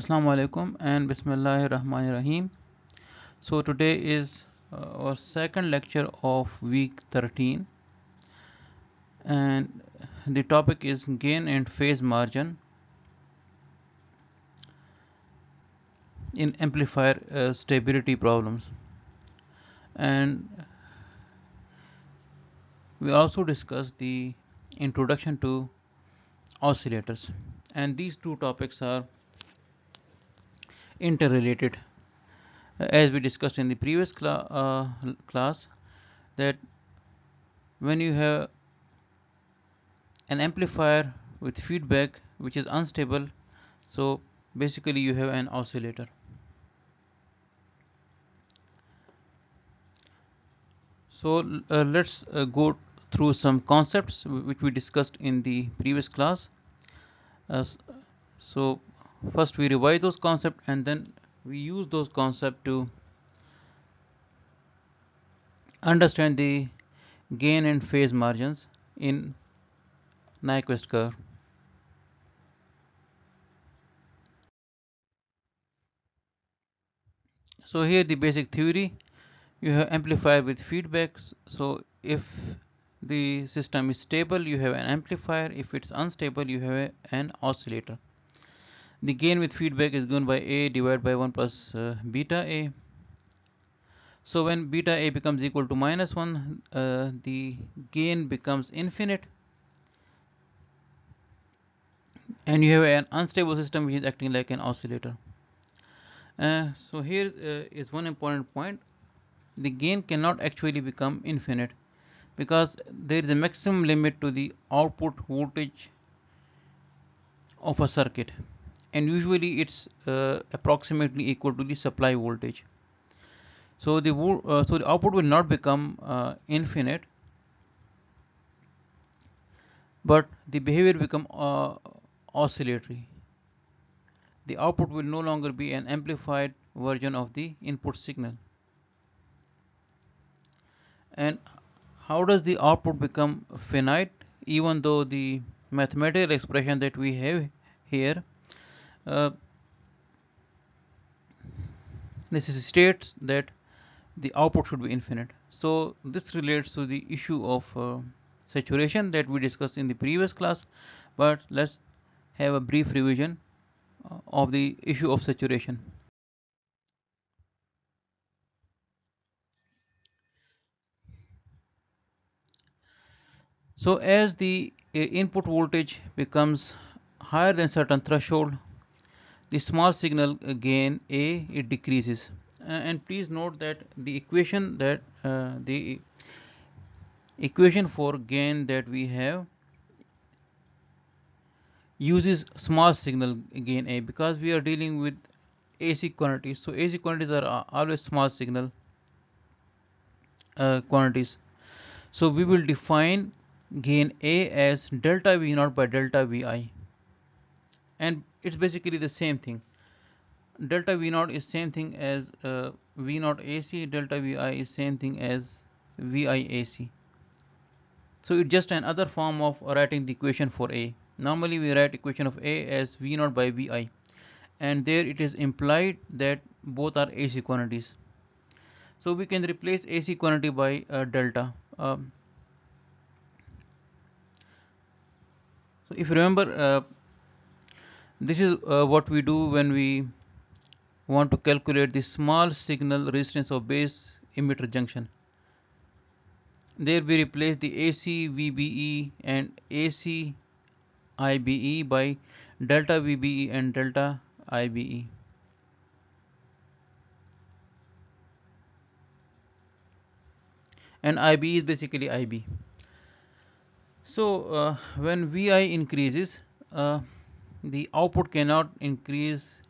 Assalamu alaikum and Bismillahir Rahmanir Rahim. So today is our second lecture of week 13 and the topic is gain and phase margin in amplifier stability problems. And we also discussed the introduction to oscillators, and these two topics are interrelated. As we discussed in the previous class, that when you have an amplifier with feedback which is unstable, so basically you have an oscillator. So let's go through some concepts which we discussed in the previous class. So first we revise those concepts and then we use those concepts to understand the gain and phase margins in Nyquist curve. So here the basic theory, you have amplifier with feedbacks. So if the system is stable, you have an amplifier. If it's unstable, you have an oscillator. The gain with feedback is given by A divided by 1 plus beta A. So when beta A becomes equal to minus 1, the gain becomes infinite. And you have an unstable system which is acting like an oscillator. So here is one important point. The gain cannot actually become infinite because there is a maximum limit to the output voltage of a circuit, and usually it's approximately equal to the supply voltage. So the output will not become infinite, but the behavior become oscillatory. The output will no longer be an amplified version of the input signal. And how does the output become finite? Even though the mathematical expression that we have here, uh, this states that the output should be infinite. So this relates to the issue of saturation that we discussed in the previous class, but let's have a brief revision of the issue of saturation. So as the input voltage becomes higher than certain threshold, the small signal gain A it decreases. And please note that the equation for gain that we have uses small signal gain A because we are dealing with AC quantities. So AC quantities are always small signal quantities. So we will define gain A as delta V naught by delta Vi, and it's basically the same thing. Delta V naught is same thing as V naught AC. Delta Vi is same thing as Vi AC. So it's just another form of writing the equation for A. Normally we write equation of A as V naught by Vi, and there it is implied that both are AC quantities. So we can replace AC quantity by delta. So if you remember, this is what we do when we want to calculate the small signal resistance of base emitter junction. There we replace the AC VBE and AC IBE by delta VBE and delta IBE. And IBE is basically IB. So when Vi increases, the output cannot increase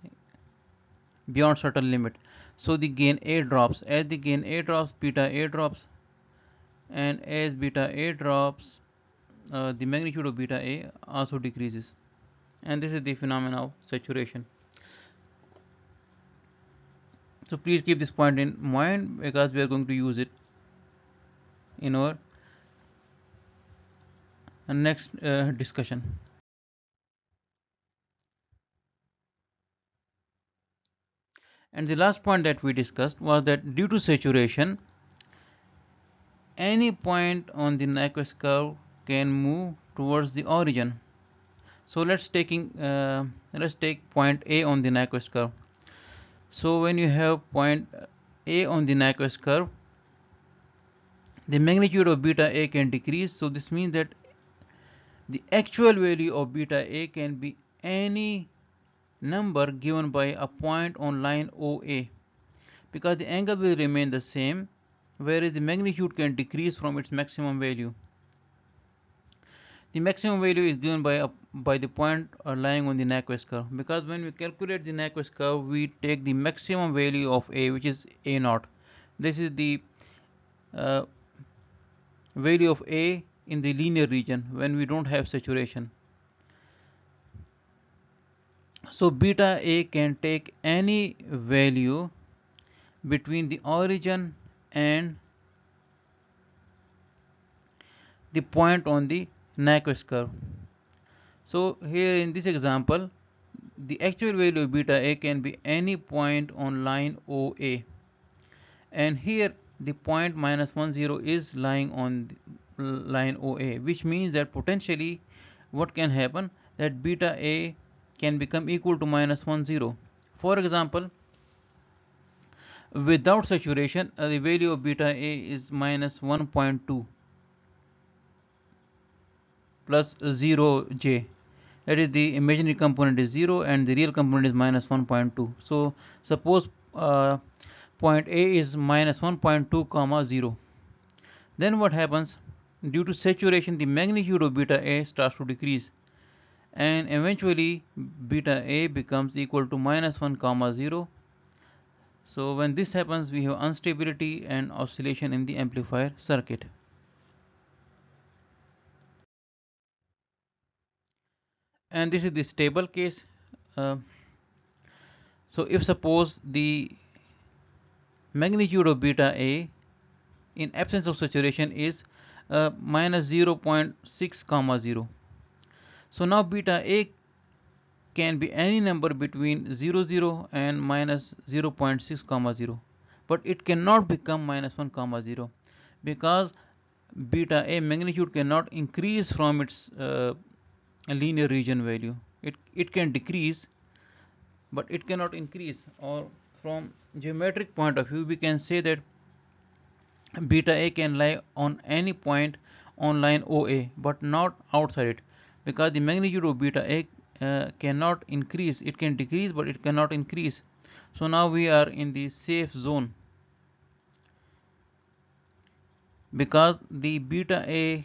beyond certain limit. So the gain A drops. As the gain A drops, beta A drops, and as beta A drops, the magnitude of beta A also decreases. And this is the phenomenon of saturation. So please keep this point in mind because we are going to use it in our next discussion. And the last point that we discussed was that due to saturation, any point on the Nyquist curve can move towards the origin. So let's take point A on the Nyquist curve. So when you have point A on the Nyquist curve, the magnitude of beta A can decrease. So this means that the actual value of beta A can be any number given by a point on line OA, because the angle will remain the same, whereas the magnitude can decrease from its maximum value. The maximum value is given by the point lying on the Nyquist curve, because when we calculate the Nyquist curve, we take the maximum value of A, which is A naught. This is the value of A in the linear region when we don't have saturation. So beta A can take any value between the origin and the point on the Nyquist curve. So here in this example, the actual value of beta A can be any point on line OA, and here the point -10 is lying on the line OA, which means that potentially what can happen, that beta A can become equal to -10. For example, without saturation, the value of beta A is -1.2 plus 0j. That is, the imaginary component is 0 and the real component is -1.2. So suppose point A is -1.2 comma 0. Then what happens? Due to saturation, the magnitude of beta A starts to decrease, and eventually beta A becomes equal to -1 comma 0. So when this happens, we have instability and oscillation in the amplifier circuit. And this is the stable case. So if suppose the magnitude of beta A in absence of saturation is -0.6 comma 0. So now beta A can be any number between 0 and -0.6 comma 0, but it cannot become -1 comma 0, because beta A magnitude cannot increase from its linear region value. It can decrease, but it cannot increase. Or from geometric point of view, we can say that beta A can lie on any point on line OA, but not outside it, because the magnitude of beta A cannot increase. It can decrease, but it cannot increase. So now we are in the safe zone, because the beta A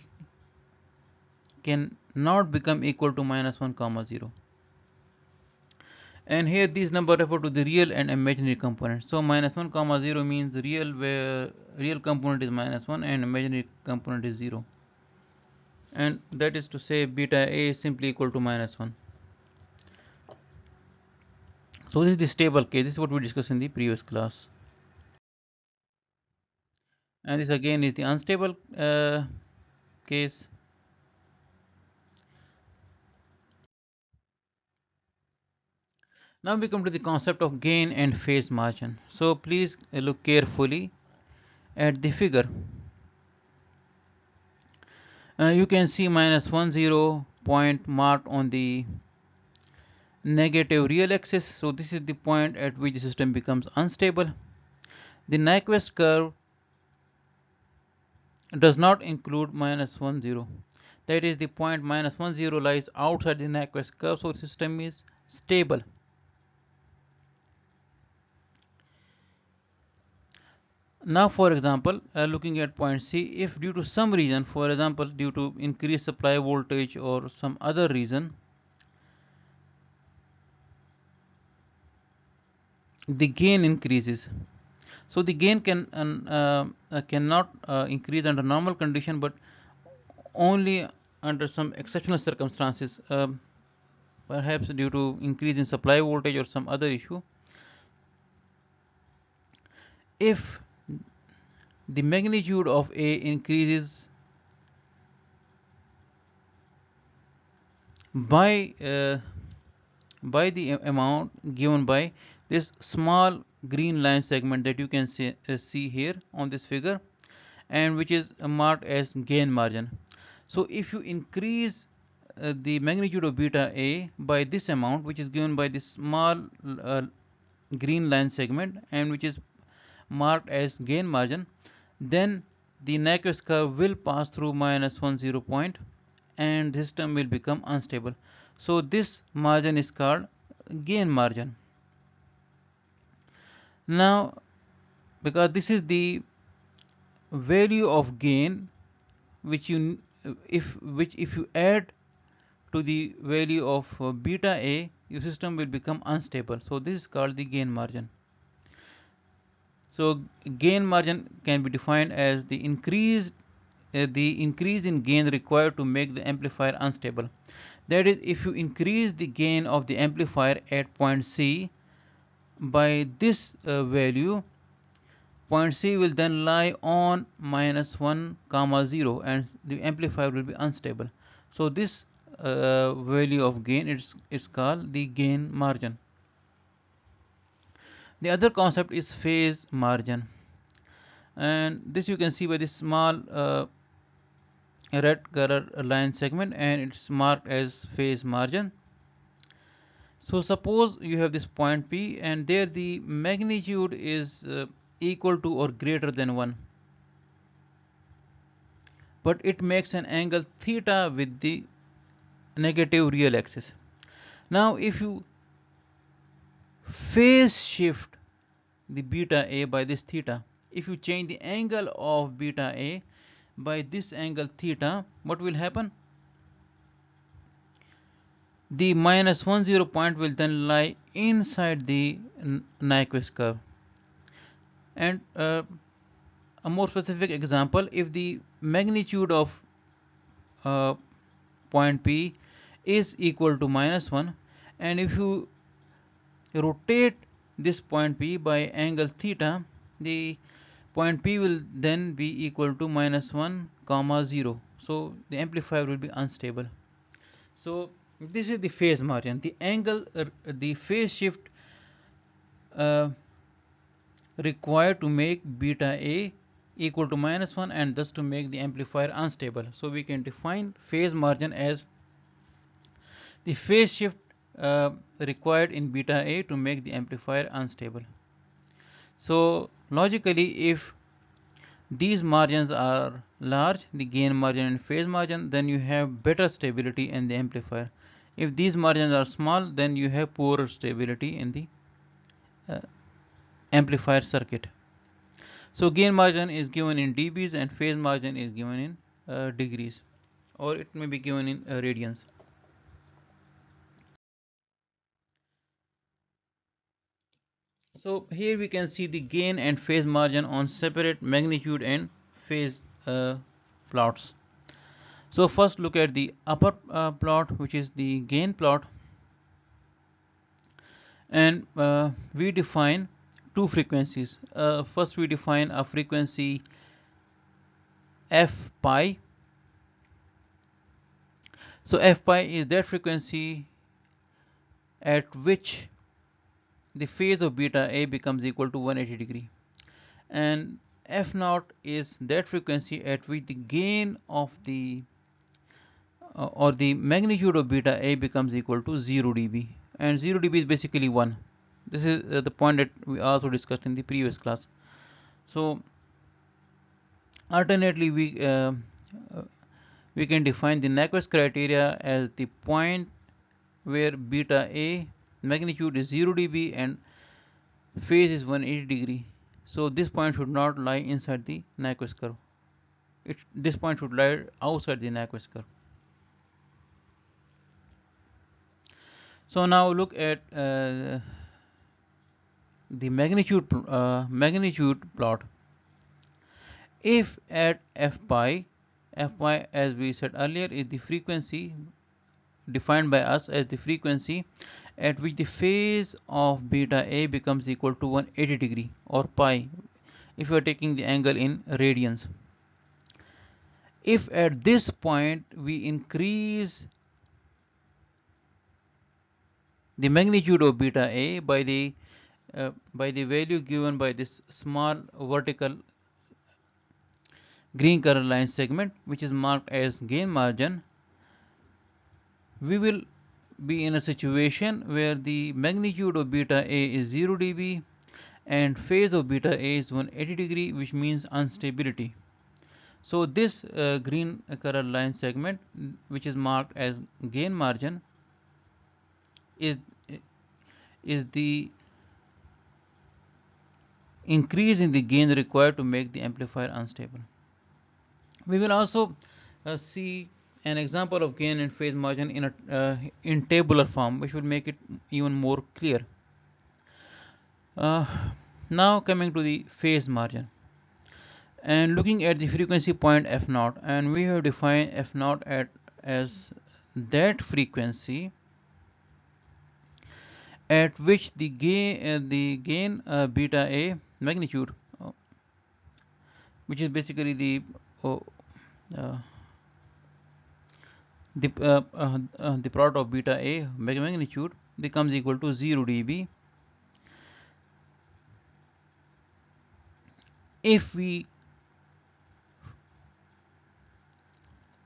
can not become equal to -1 comma 0. And here these numbers refer to the real and imaginary components. So -1 comma 0 means real, where real component is -1 and imaginary component is 0, and that is to say beta A is simply equal to -1. So this is the stable case. This is what we discussed in the previous class, and this again is the unstable case. Now we come to the concept of gain and phase margin. So please look carefully at the figure. You can see -10 point marked on the negative real axis. So this is the point at which the system becomes unstable. The Nyquist curve does not include -10. That is, the point -10 lies outside the Nyquist curve, so the system is stable. Now for example, looking at point C, if due to some reason, for example due to increased supply voltage or some other reason, the gain increases. So the gain cannot increase under normal condition, but only under some exceptional circumstances, perhaps due to increase in supply voltage or some other issue. If the magnitude of A increases by the amount given by this small green line segment that you can see here on this figure, and which is marked as gain margin. So if you increase the magnitude of beta A by this amount, which is given by this small green line segment and which is marked as gain margin, then the Nyquist curve will pass through -10 point and the system will become unstable. So this margin is called gain margin. Now, because this is the value of gain which if you add to the value of beta A, your system will become unstable. So this is called the gain margin. So gain margin can be defined as the increase in gain required to make the amplifier unstable. That is, if you increase the gain of the amplifier at point C by this value, point C will then lie on -1, 0 and the amplifier will be unstable. So this value of gain is called the gain margin. The other concept is phase margin, and this you can see by this small red color line segment, and it's marked as phase margin. So suppose you have this point P and there the magnitude is equal to or greater than 1, but it makes an angle theta with the negative real axis. Now if you phase shift the beta A by this theta, if you change the angle of beta A by this angle theta, what will happen? The -10 point will then lie inside the Nyquist curve. And a more specific example, if the magnitude of point P is equal to -1, and if you rotate this point P by angle theta, the point P will then be equal to -1, 0. So the amplifier will be unstable. So this is the phase margin, the angle, the phase shift required to make beta A equal to -1 and thus to make the amplifier unstable. So we can define phase margin as the phase shift required in beta A to make the amplifier unstable. So logically, if these margins are large, the gain margin and phase margin, then you have better stability in the amplifier. If these margins are small, then you have poorer stability in the amplifier circuit. So gain margin is given in dBs and phase margin is given in degrees, or it may be given in radians. So here we can see the gain and phase margin on separate magnitude and phase plots. So first look at the upper plot, which is the gain plot, and we define two frequencies. First we define a frequency f pi. So f pi is that frequency at which the phase of beta A becomes equal to 180 degree, and f naught is that frequency at which the gain of the or the magnitude of beta A becomes equal to 0 dB, and 0 dB is basically 1. This is the point that we also discussed in the previous class. So alternately we can define the Nyquist criteria as the point where beta A magnitude is 0 dB and phase is 180 degree. So this point should not lie inside the Nyquist curve. This point should lie outside the Nyquist curve. So now look at the magnitude plot. If at f pi as we said earlier is the frequency defined by us as the frequency at which the phase of beta A becomes equal to 180 degree, or pi if you are taking the angle in radians. If at this point we increase the magnitude of beta A by the by the value given by this small vertical green color line segment, which is marked as gain margin, we will be in a situation where the magnitude of beta A is 0 dB and phase of beta A is 180 degree, which means unstability. So this green color line segment, which is marked as gain margin, is the increase in the gain required to make the amplifier unstable. We will also see an example of gain and phase margin in tabular form, which will make it even more clear. Now coming to the phase margin and looking at the frequency point f0, and we have defined f0 as that frequency at which the gain beta A magnitude, which is basically uh, the product of beta A magnitude, becomes equal to 0 dB if we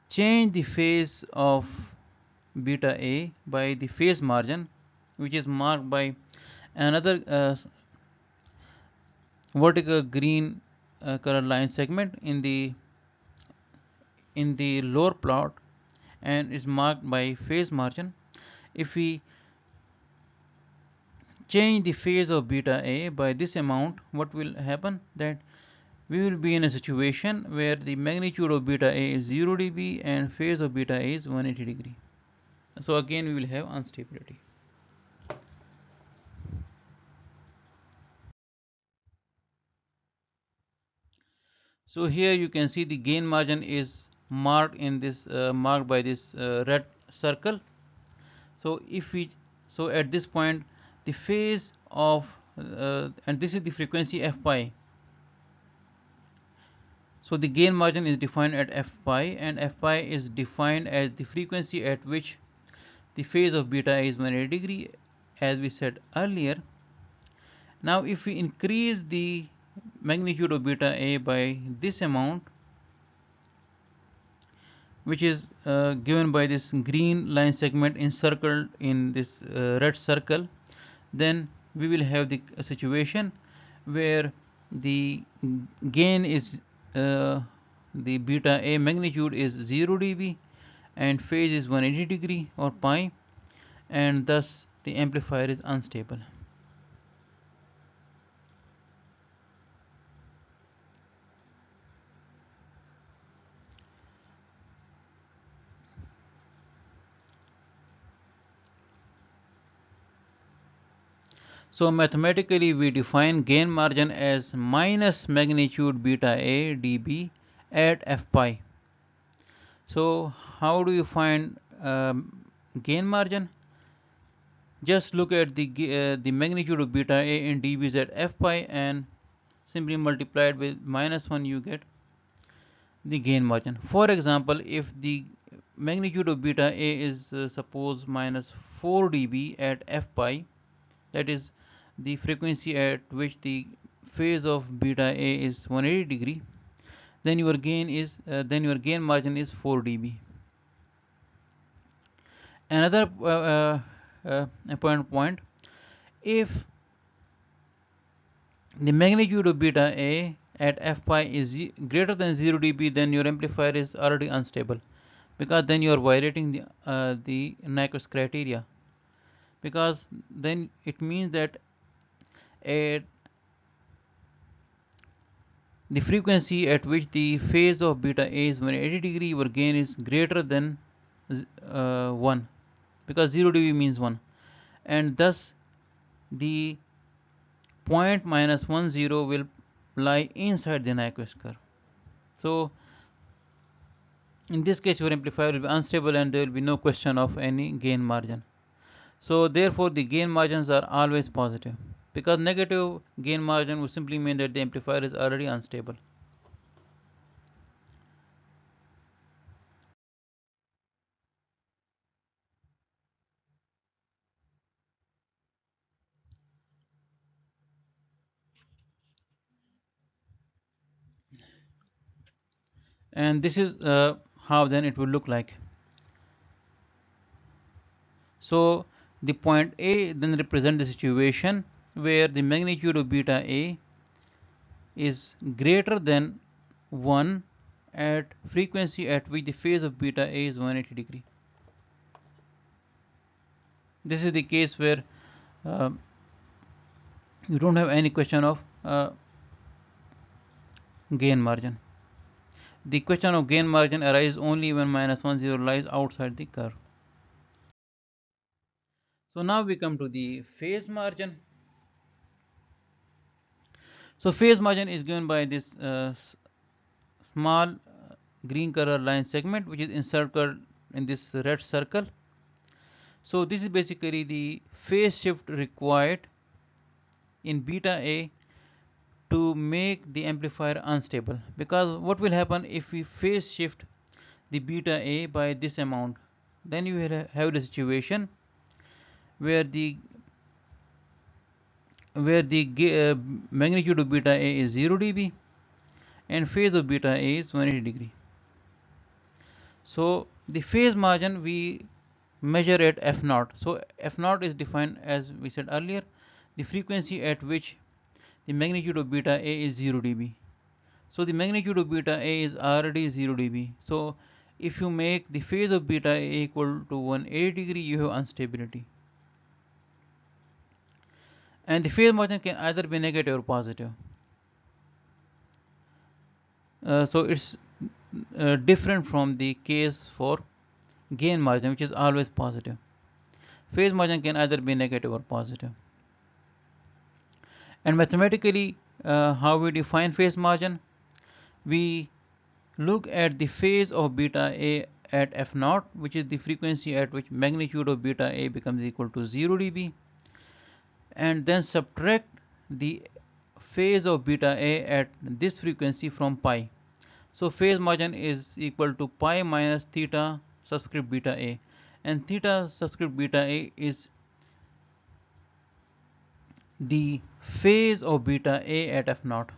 change the phase of beta A by the phase margin, which is marked by another vertical green color line segment in the lower plot and is marked by phase margin. If we change the phase of beta A by this amount, what will happen? That we will be in a situation where the magnitude of beta A is 0 dB and phase of beta A is 180 degree. So again we will have instability. So here you can see the gain margin is marked in this marked by this red circle. So at this point the phase of and this is the frequency f pi. So the gain margin is defined at f pi, and f pi is defined as the frequency at which the phase of beta is 180 degree, as we said earlier. Now if we increase the magnitude of beta A by this amount, which is given by this green line segment encircled in this red circle, then we will have the situation where the gain is the beta A magnitude is 0 dB and phase is 180 degree or pi, and thus the amplifier is unstable. So mathematically we define gain margin as minus magnitude beta A dB at f pi. So how do you find gain margin? Just look at the magnitude of beta A in dBs at f pi and simply multiply it with -1, you get the gain margin. For example, if the magnitude of beta A is suppose -4 dB at f pi, that is the frequency at which the phase of beta A is 180 degree, then your gain margin is 4 dB. Another important point: if the magnitude of beta A at f pi is greater than 0 dB, then your amplifier is already unstable, because then you are violating the Nyquist criteria, because then it means that at the frequency at which the phase of beta A is 180 degree, your gain is greater than 1, because 0 dB means 1, and thus the point -10 will lie inside the Nyquist curve. So in this case your amplifier will be unstable and there will be no question of any gain margin. So therefore the gain margins are always positive, because negative gain margin would simply mean that the amplifier is already unstable. and this is how then it will look like. So the point A then represents the situation where the magnitude of beta A is greater than 1 at frequency at which the phase of beta A is 180 degree. This is the case where uh, you don't have any question of gain margin. The question of gain margin arises only when -10 lies outside the curve. So now we come to the phase margin. So phase margin is given by this small green color line segment which is encircled in this red circle. So this is basically the phase shift required in beta A to make the amplifier unstable, because what will happen if we phase shift the beta A by this amount, then you will have the situation where the magnitude of beta A is 0 dB and phase of beta A is 180 degree. So the phase margin we measure at f0. So f0 is defined, as we said earlier, the frequency at which the magnitude of beta A is 0 dB. So the magnitude of beta A is already 0 dB. So if you make the phase of beta A equal to 180 degree, you have instability. And the phase margin can either be negative or positive. So it's different from the case for gain margin, which is always positive. Phase margin can either be negative or positive. And mathematically, how we define phase margin? We look at the phase of beta A at f0, which is the frequency at which magnitude of beta A becomes equal to 0 dB, and then subtract the phase of beta A at this frequency from pi. So phase margin is equal to pi minus theta subscript beta A, and theta subscript beta A is the phase of beta A at f0.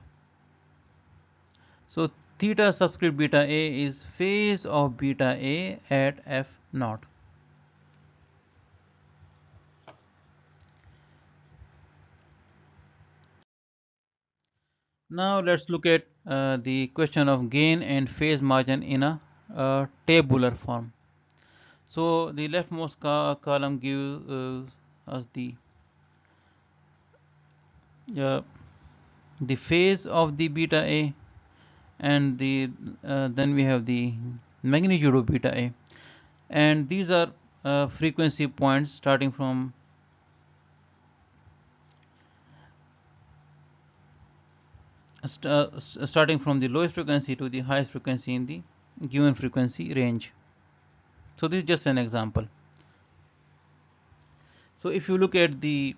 So theta subscript beta A is phase of beta A at f0. Now let's look at the question of gain and phase margin in a tabular form. So the leftmost column gives us uh, the phase of the beta A, and then we have the magnitude of beta A, and these are frequency points starting from the lowest frequency to the highest frequency in the given frequency range. So this is just an example. So if you look at the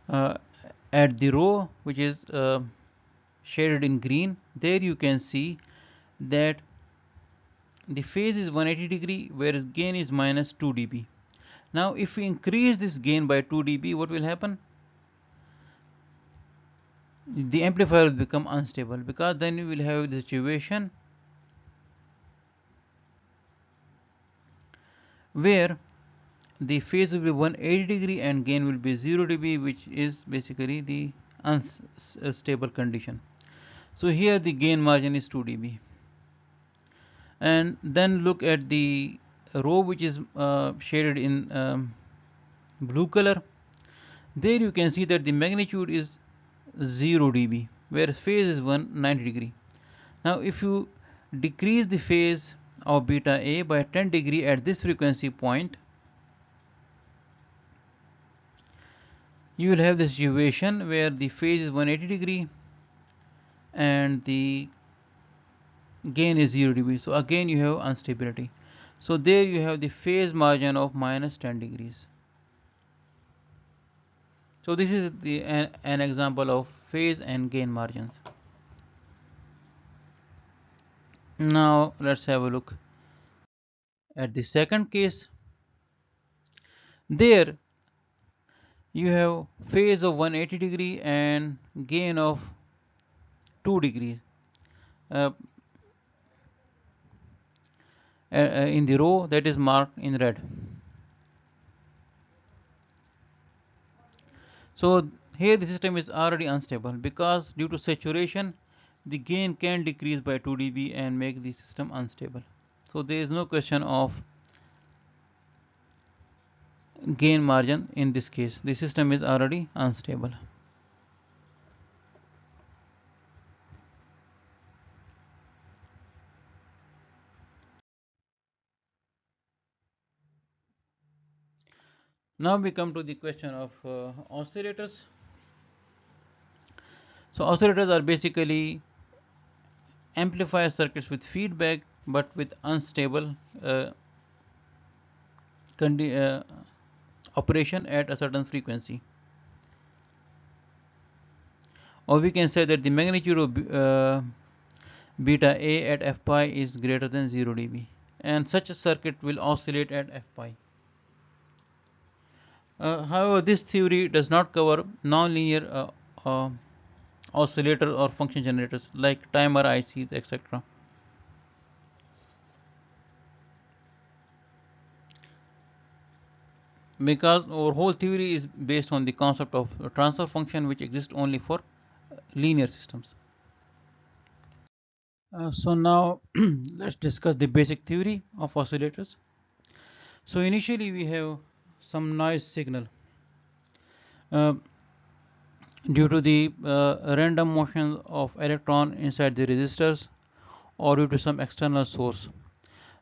row which is shaded in green, there you can see that the phase is 180 degree, whereas gain is minus 2 dB. Now if we increase this gain by 2 dB, what will happen? The amplifier will become unstable, because then you will have the situation where the phase will be 180 degree and gain will be 0 dB, which is basically the unstable condition. So here the gain margin is 2 dB. And then look at the row which is shaded in blue color. There you can see that the magnitude is 0 dB, whereas phase is 190 degree. Now if you decrease the phase of beta A by 10 degree at this frequency point, you will have the situation where the phase is 180 degree and the gain is 0 dB. So again you have instability. So there you have the phase margin of minus 10 degrees. So this is an example of phase and gain margins. Now let's have a look at the second case. There you have phase of 180 degree and gain of 2 degrees uh, in the row that is marked in red. So here the system is already unstable because due to saturation the gain can decrease by 2 dB and make the system unstable. So there is no question of gain margin in this case. The system is already unstable. Now we come to the question of oscillators. So oscillators are basically amplifier circuits with feedback but with unstable uh, operation at a certain frequency. Or we can say that the magnitude of beta A at f pi is greater than 0 dB, and such a circuit will oscillate at f pi. However, this theory does not cover nonlinear oscillator or function generators like timer ICs, etc. Because our whole theory is based on the concept of transfer function, which exists only for linear systems. So now let's discuss the basic theory of oscillators. So initially we have some noise signal uh, due to the random motion of electron inside the resistors or due to some external source.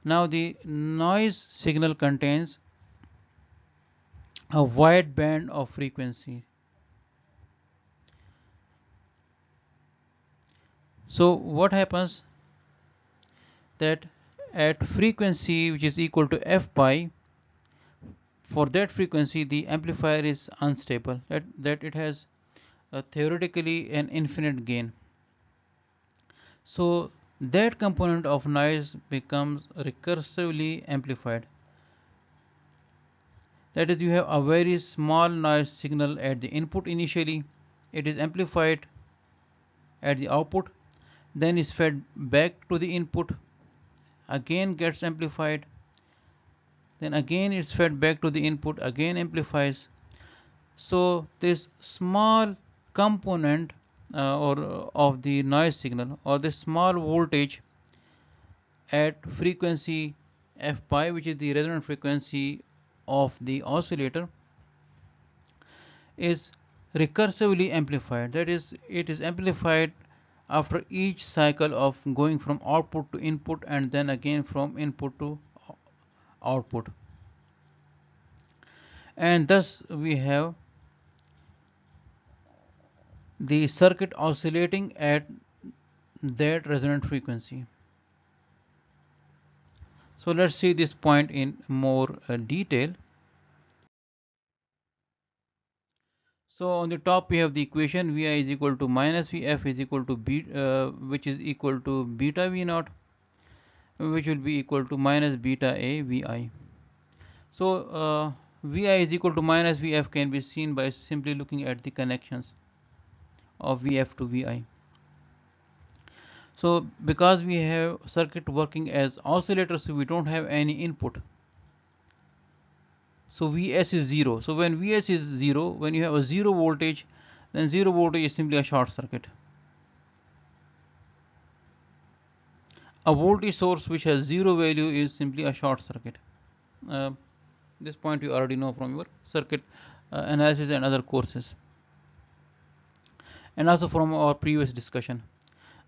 Now the noise signal contains a wide band of frequency. So what happens that at frequency which is equal to f pi, for that frequency the amplifier is unstable, that it has theoretically an infinite gain. So that component of noise becomes recursively amplified. That is, you have a very small noise signal at the input initially, it is amplified at the output, then is fed back to the input, again gets amplified, then again it's fed back to the input, again amplifies. So this small component or of the noise signal, or this small voltage at frequency f pi, which is the resonant frequency of the oscillator, is recursively amplified. That is, it is amplified after each cycle of going from output to input and then again from input to output, and thus we have the circuit oscillating at that resonant frequency. So let's see this point in more detail. So on the top we have the equation Vi is equal to minus Vf is equal to which is equal to beta V naught, which will be equal to minus beta A Vi. So Vi is equal to minus Vf can be seen by simply looking at the connections of Vf to Vi. So because we have circuit working as oscillator, so we don't have any input, so Vs is 0. So when Vs is 0, when you have a 0 voltage, then 0 voltage is simply a short circuit. A voltage source which has 0 value is simply a short circuit. uh, this point you already know from your circuit analysis and other courses, and also from our previous discussion.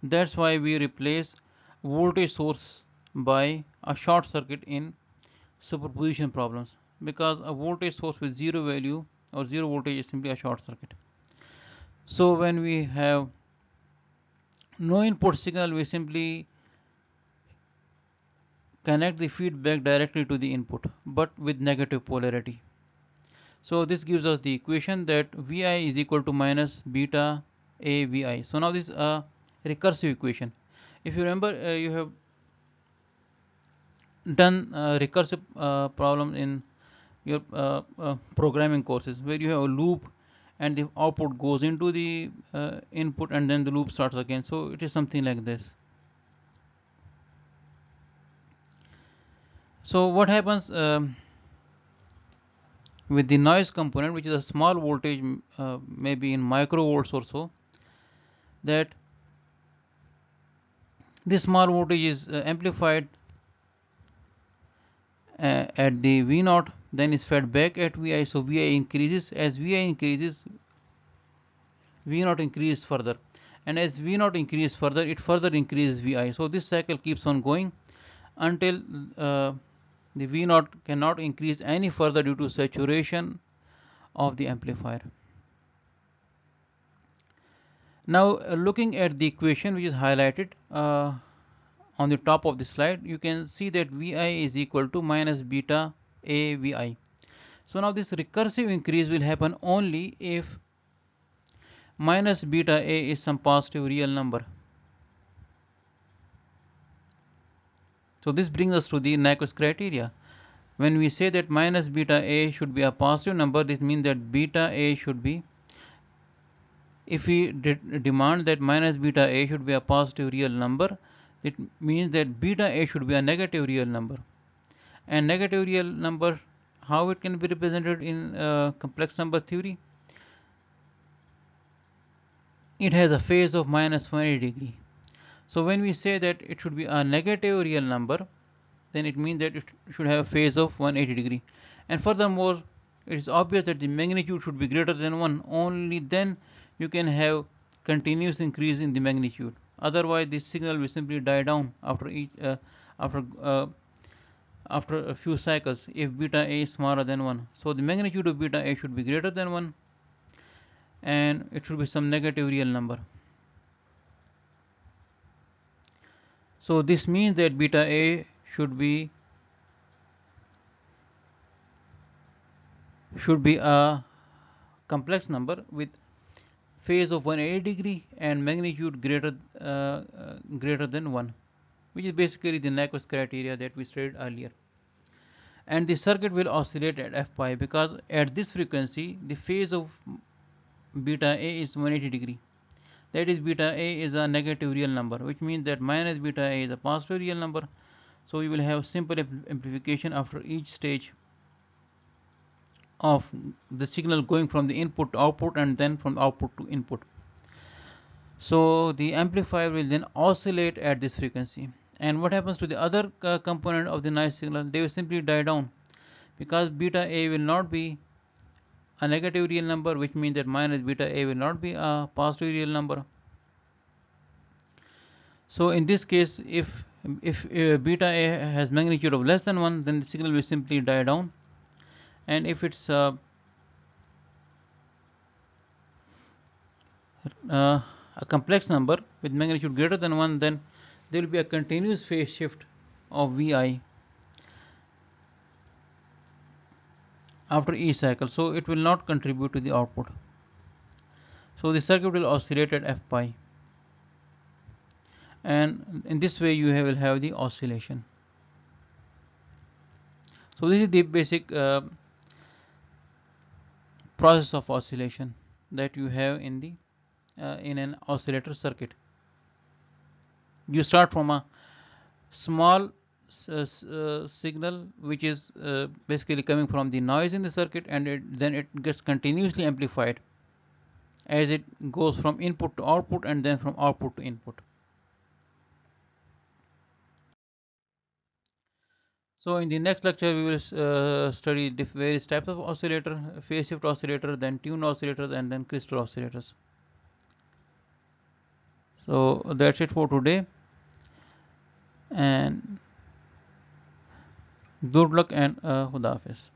That's why we replace voltage source by a short circuit in superposition problems, because a voltage source with 0 value or 0 voltage is simply a short circuit. So when we have no input signal, we simply connect the feedback directly to the input but with negative polarity. So this gives us the equation that Vi is equal to minus beta A Vi. So now this is a recursive equation. If you remember, you have done recursive problem in your programming courses, where you have a loop and the output goes into the input, and then the loop starts again. So it is something like this. So what happens with the noise component, which is a small voltage, maybe in microvolts or so, that this small voltage is amplified at the V0, then is fed back at Vi. So Vi increases. As Vi increases, V0 increases further, and as V0 increases further, it further increases Vi. So this cycle keeps on going until the V0 cannot increase any further due to saturation of the amplifier. Now looking at the equation which is highlighted on the top of the slide, you can see that Vi is equal to minus beta A Vi. So now this recursive increase will happen only if minus beta A is some positive real number. So this brings us to the Nyquist criteria. When we say that minus beta A should be a positive number, this means that beta A should be, if we demand that minus beta A should be a positive real number, it means that beta A should be a negative real number. And negative real number, how it can be represented in complex number theory? It has a phase of minus 180 degree. So when we say that it should be a negative real number, then it means that it should have a phase of 180 degree. And furthermore, it is obvious that the magnitude should be greater than 1. Only then you can have continuous increase in the magnitude. Otherwise, this signal will simply die down after a few cycles if beta A is smaller than 1. So the magnitude of beta A should be greater than 1, and it should be some negative real number. So this means that beta A should be a complex number with phase of 180 degree and magnitude greater than 1, which is basically the Nyquist criteria that we studied earlier. And the circuit will oscillate at f pi, because at this frequency the phase of beta A is 180 degree. That is, beta A is a negative real number, which means that minus beta A is a positive real number. So you will have simple amplification after each stage of the signal going from the input to output and then from output to input. So the amplifier will then oscillate at this frequency. And what happens to the other component of the noise signal? They will simply die down, because beta A will not be a negative real number, which means that minus beta A will not be a positive real number. So in this case, if beta A has magnitude of less than 1, then the signal will simply die down. And if it's a complex number with magnitude greater than 1, then there will be a continuous phase shift of Vi after each cycle, so it will not contribute to the output. So the circuit will oscillate at f pi, and in this way you will have the oscillation. So this is the basic process of oscillation that you have in the in an oscillator circuit. You start from a small signal which is basically coming from the noise in the circuit, and then it gets continuously amplified as it goes from input to output and then from output to input. So in the next lecture we will study various types of oscillator, phase shift oscillator, then tuned oscillators, and then crystal oscillators. So that's it for today, and good luck and Khuda Hafiz.